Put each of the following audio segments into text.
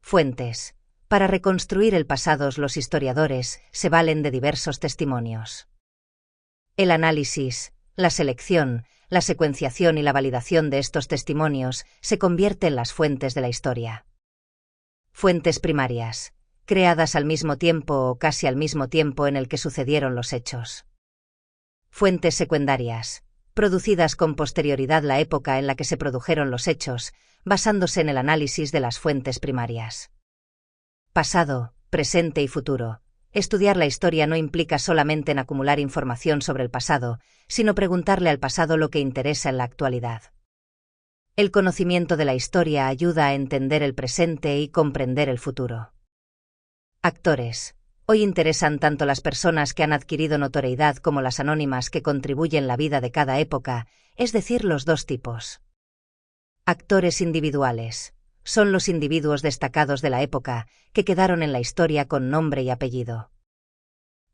Fuentes. Para reconstruir el pasado, los historiadores se valen de diversos testimonios. El análisis, la selección, la secuenciación y la validación de estos testimonios se convierte en las fuentes de la historia. Fuentes primarias, creadas al mismo tiempo o casi al mismo tiempo en el que sucedieron los hechos. Fuentes secundarias, producidas con posterioridad la época en la que se produjeron los hechos, basándose en el análisis de las fuentes primarias. Pasado, presente y futuro. Estudiar la historia no implica solamente en acumular información sobre el pasado, sino preguntarle al pasado lo que interesa en la actualidad. El conocimiento de la historia ayuda a entender el presente y comprender el futuro. Actores. Hoy interesan tanto las personas que han adquirido notoriedad como las anónimas que contribuyen la vida de cada época, es decir, los dos tipos. Actores individuales. Son los individuos destacados de la época, que quedaron en la historia con nombre y apellido.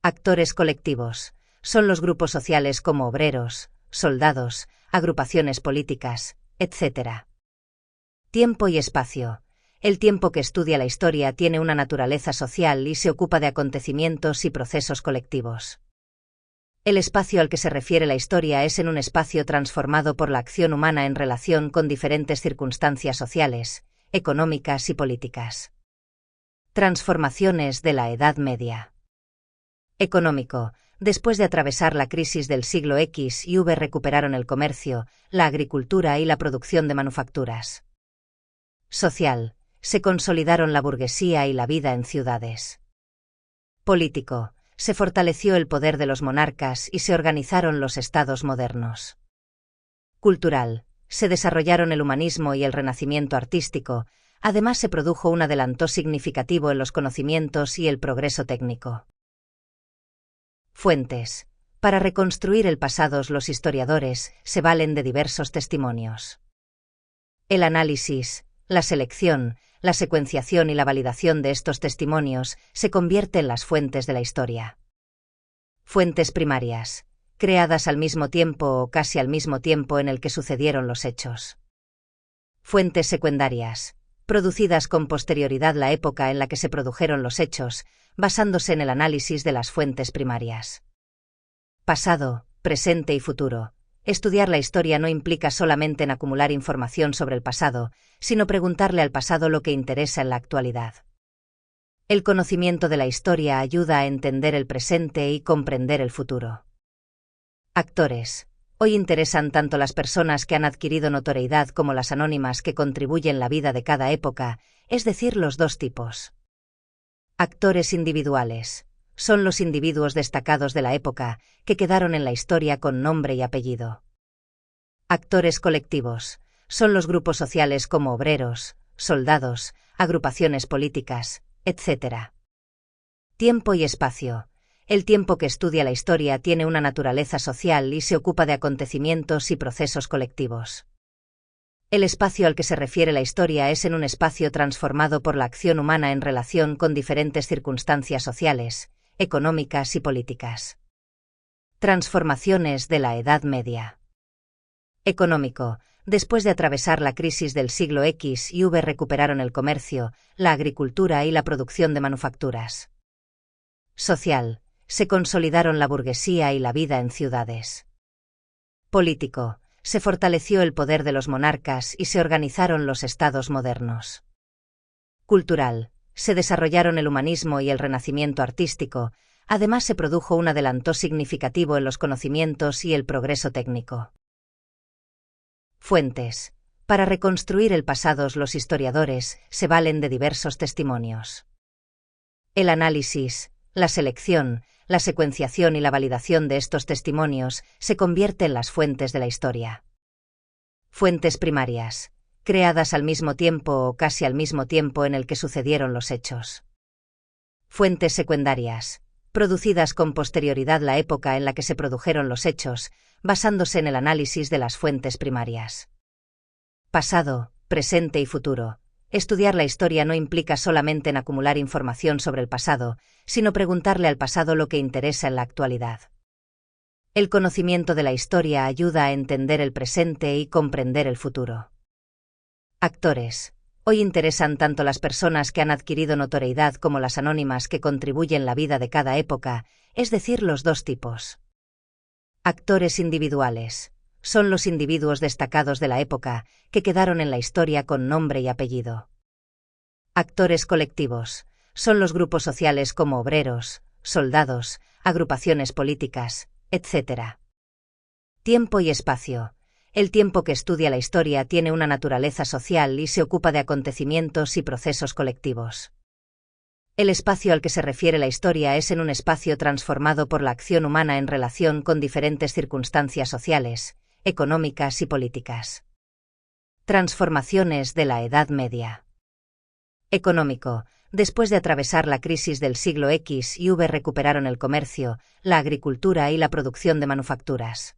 Actores colectivos. Son los grupos sociales como obreros, soldados, agrupaciones políticas, etc. Tiempo y espacio. El tiempo que estudia la historia tiene una naturaleza social y se ocupa de acontecimientos y procesos colectivos. El espacio al que se refiere la historia es en un espacio transformado por la acción humana en relación con diferentes circunstancias sociales, económicas y políticas. Transformaciones de la Edad Media. Económico. Después de atravesar la crisis del siglo X y V recuperaron el comercio, la agricultura y la producción de manufacturas. Social. Se consolidaron la burguesía y la vida en ciudades. Político. Se fortaleció el poder de los monarcas y se organizaron los estados modernos. Cultural. Se desarrollaron el humanismo y el renacimiento artístico, además se produjo un adelanto significativo en los conocimientos y el progreso técnico. Fuentes. Para reconstruir el pasado, los historiadores se valen de diversos testimonios. El análisis, la selección, la secuenciación y la validación de estos testimonios se convierte en las fuentes de la historia. Fuentes primarias, creadas al mismo tiempo o casi al mismo tiempo en el que sucedieron los hechos. Fuentes secundarias, producidas con posterioridad la época en la que se produjeron los hechos, basándose en el análisis de las fuentes primarias. Pasado, presente y futuro. Estudiar la historia no implica solamente en acumular información sobre el pasado, sino preguntarle al pasado lo que interesa en la actualidad. El conocimiento de la historia ayuda a entender el presente y comprender el futuro. Actores. Hoy interesan tanto las personas que han adquirido notoriedad como las anónimas que contribuyen la vida de cada época, es decir, los dos tipos. Actores individuales. Son los individuos destacados de la época, que quedaron en la historia con nombre y apellido. Actores colectivos. Son los grupos sociales como obreros, soldados, agrupaciones políticas, etc. Tiempo y espacio. El tiempo que estudia la historia tiene una naturaleza social y se ocupa de acontecimientos y procesos colectivos. El espacio al que se refiere la historia es en un espacio transformado por la acción humana en relación con diferentes circunstancias sociales, económicas y políticas. Transformaciones de la Edad Media. Económico. Después de atravesar la crisis del siglo X y V recuperaron el comercio, la agricultura y la producción de manufacturas. Social. Se consolidaron la burguesía y la vida en ciudades. Político. Se fortaleció el poder de los monarcas y se organizaron los estados modernos. Cultural. Se desarrollaron el humanismo y el renacimiento artístico, además se produjo un adelanto significativo en los conocimientos y el progreso técnico. Fuentes. Para reconstruir el pasado, los historiadores se valen de diversos testimonios. El análisis, la selección, la secuenciación y la validación de estos testimonios se convierte en las fuentes de la historia. Fuentes primarias, creadas al mismo tiempo o casi al mismo tiempo en el que sucedieron los hechos. Fuentes secundarias, producidas con posterioridad la época en la que se produjeron los hechos, basándose en el análisis de las fuentes primarias. Pasado, presente y futuro. Estudiar la historia no implica solamente en acumular información sobre el pasado, sino preguntarle al pasado lo que interesa en la actualidad. El conocimiento de la historia ayuda a entender el presente y comprender el futuro. Actores. Hoy interesan tanto las personas que han adquirido notoriedad como las anónimas que contribuyen la vida de cada época, es decir, los dos tipos. Actores individuales. Son los individuos destacados de la época, que quedaron en la historia con nombre y apellido. Actores colectivos. Son los grupos sociales como obreros, soldados, agrupaciones políticas, etc. Tiempo y espacio. El tiempo que estudia la historia tiene una naturaleza social y se ocupa de acontecimientos y procesos colectivos. El espacio al que se refiere la historia es en un espacio transformado por la acción humana en relación con diferentes circunstancias sociales, económicas y políticas. Transformaciones de la Edad Media. Económico. Después de atravesar la crisis del siglo X y V recuperaron el comercio, la agricultura y la producción de manufacturas.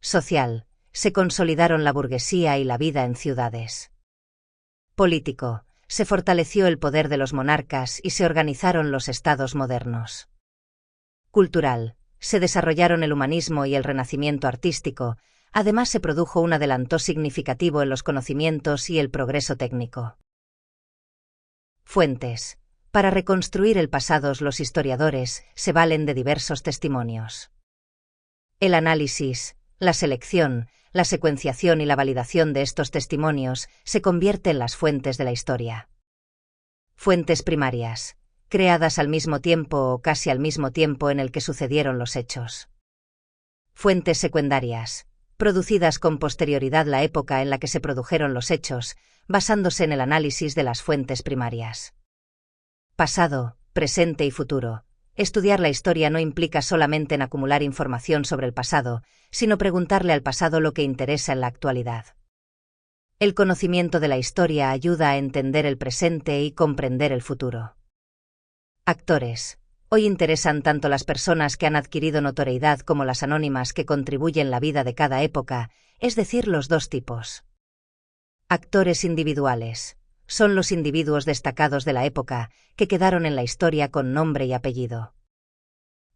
Social. Se consolidaron la burguesía y la vida en ciudades. Político. Se fortaleció el poder de los monarcas y se organizaron los estados modernos. Cultural. Se desarrollaron el humanismo y el renacimiento artístico, además se produjo un adelanto significativo en los conocimientos y el progreso técnico. Fuentes. Para reconstruir el pasado, los historiadores se valen de diversos testimonios. El análisis, la selección, la secuenciación y la validación de estos testimonios se convierte en las fuentes de la historia. Fuentes primarias, creadas al mismo tiempo o casi al mismo tiempo en el que sucedieron los hechos. Fuentes secundarias, producidas con posterioridad la época en la que se produjeron los hechos, basándose en el análisis de las fuentes primarias. Pasado, presente y futuro. Estudiar la historia no implica solamente en acumular información sobre el pasado, sino preguntarle al pasado lo que interesa en la actualidad. El conocimiento de la historia ayuda a entender el presente y comprender el futuro. Actores. Hoy interesan tanto las personas que han adquirido notoriedad como las anónimas que contribuyen la vida de cada época, es decir, los dos tipos. Actores individuales. Son los individuos destacados de la época, que quedaron en la historia con nombre y apellido.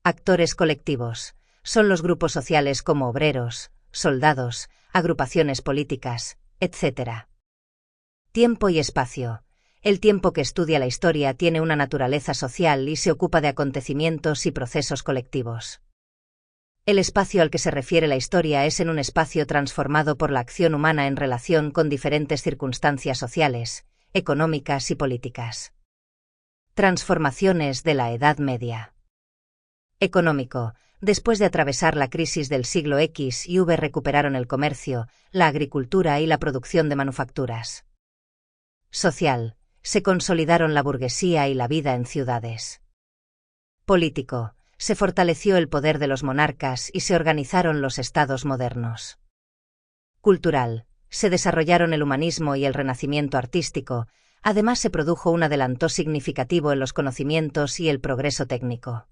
Actores colectivos. Son los grupos sociales como obreros, soldados, agrupaciones políticas, etc. Tiempo y espacio. El tiempo que estudia la historia tiene una naturaleza social y se ocupa de acontecimientos y procesos colectivos. El espacio al que se refiere la historia es en un espacio transformado por la acción humana en relación con diferentes circunstancias sociales, económicas y políticas. Transformaciones de la Edad Media. Económico. Después de atravesar la crisis del siglo X y V recuperaron el comercio, la agricultura y la producción de manufacturas. Social. Se consolidaron la burguesía y la vida en ciudades. Político. Se fortaleció el poder de los monarcas y se organizaron los estados modernos. Cultural. Se desarrollaron el humanismo y el renacimiento artístico, además se produjo un adelanto significativo en los conocimientos y el progreso técnico.